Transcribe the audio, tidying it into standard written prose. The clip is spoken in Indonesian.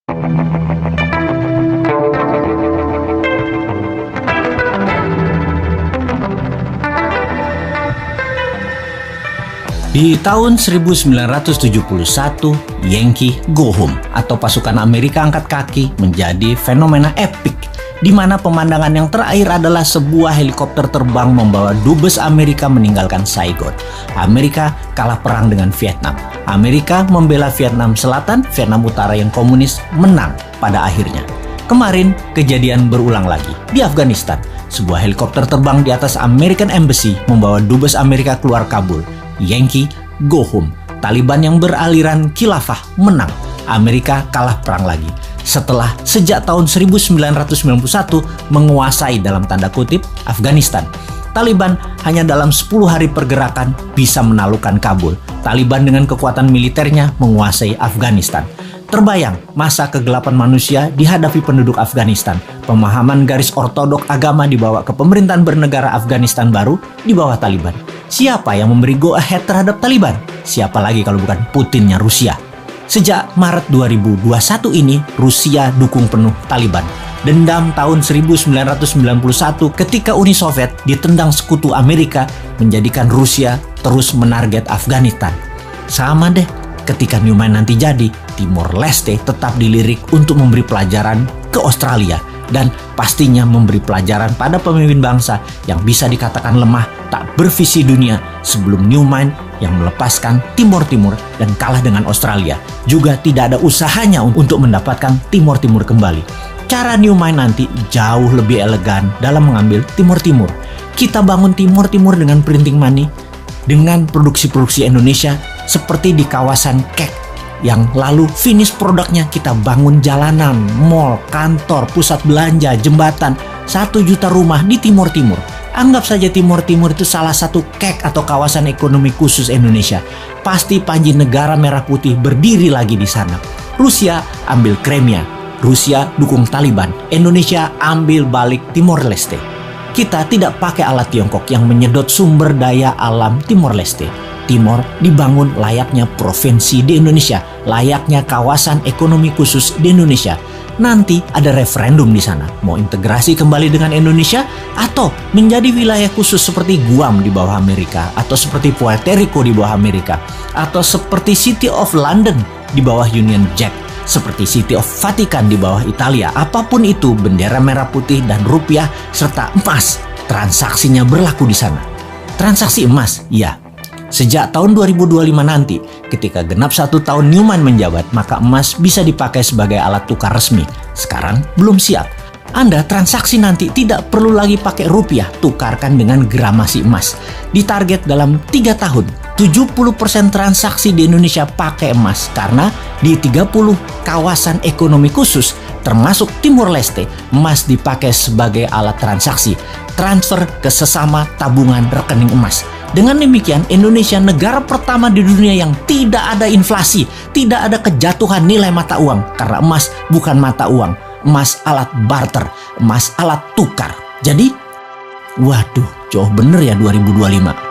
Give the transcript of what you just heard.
Di tahun 1971, Yankee Go Home atau pasukan Amerika angkat kaki menjadi fenomena epik, di mana pemandangan yang terakhir adalah sebuah helikopter terbang membawa dubes Amerika meninggalkan Saigon. Amerika kalah perang dengan Vietnam. Amerika membela Vietnam Selatan, Vietnam Utara yang komunis menang pada akhirnya. Kemarin kejadian berulang lagi di Afghanistan. Sebuah helikopter terbang di atas American Embassy membawa dubes Amerika keluar Kabul. Yankee Go Home. Taliban yang beraliran khilafah menang. Amerika kalah perang lagi. Setelah sejak tahun 1991 menguasai dalam tanda kutip Afghanistan. Taliban hanya dalam 10 hari pergerakan bisa menaklukkan Kabul. Taliban dengan kekuatan militernya menguasai Afghanistan. Terbayang masa kegelapan manusia dihadapi penduduk Afghanistan. Pemahaman garis ortodok agama dibawa ke pemerintahan bernegara Afghanistan baru di bawah Taliban. Siapa yang memberi go ahead terhadap Taliban? Siapa lagi kalau bukan Putinnya Rusia? Sejak Maret 2021 ini, Rusia dukung penuh Taliban. Dendam tahun 1991 ketika Uni Soviet ditendang sekutu Amerika menjadikan Rusia terus menarget Afghanistan. Sama deh ketika Newman nanti jadi, Timor Leste tetap dilirik untuk memberi pelajaran ke Australia dan pastinya memberi pelajaran pada pemimpin bangsa yang bisa dikatakan lemah, tak bervisi dunia sebelum Newman yang melepaskan Timor Timur dan kalah dengan Australia. Juga tidak ada usahanya untuk mendapatkan Timor Timur kembali. Cara Newman nanti jauh lebih elegan dalam mengambil Timor Timur. Kita bangun Timor Timur dengan printing money, dengan produksi-produksi Indonesia seperti di kawasan Kek, yang lalu finish produknya kita bangun jalanan, mall, kantor, pusat belanja, jembatan, 1 juta rumah di Timor Timur. Anggap saja Timor Timur itu salah satu Kek atau kawasan ekonomi khusus Indonesia. Pasti panji negara merah putih berdiri lagi di sana. Rusia ambil Crimea, Rusia dukung Taliban, Indonesia ambil balik Timor Leste. Kita tidak pakai alat Tiongkok yang menyedot sumber daya alam Timor Leste. Timor dibangun layaknya provinsi di Indonesia, layaknya kawasan ekonomi khusus di Indonesia. Nanti ada referendum di sana, mau integrasi kembali dengan Indonesia atau menjadi wilayah khusus seperti Guam di bawah Amerika, atau seperti Puerto Rico di bawah Amerika, atau seperti City of London di bawah Union Jack, seperti City of Vatican di bawah Italia. Apapun itu, bendera merah putih dan rupiah serta emas, transaksinya berlaku di sana. Transaksi emas, ya. Sejak tahun 2025 nanti, ketika genap 1 tahun Newman menjabat, maka emas bisa dipakai sebagai alat tukar resmi. Sekarang belum siap. Anda transaksi nanti tidak perlu lagi pakai rupiah, tukarkan dengan gramasi emas. Ditarget dalam 3 tahun, 70% transaksi di Indonesia pakai emas, karena di 30 kawasan ekonomi khusus, termasuk Timor Leste, emas dipakai sebagai alat transaksi, transfer ke sesama tabungan rekening emas. Dengan demikian, Indonesia negara pertama di dunia yang tidak ada inflasi, tidak ada kejatuhan nilai mata uang, karena emas bukan mata uang, emas alat barter, emas alat tukar. Jadi, waduh, jauh bener ya 2025.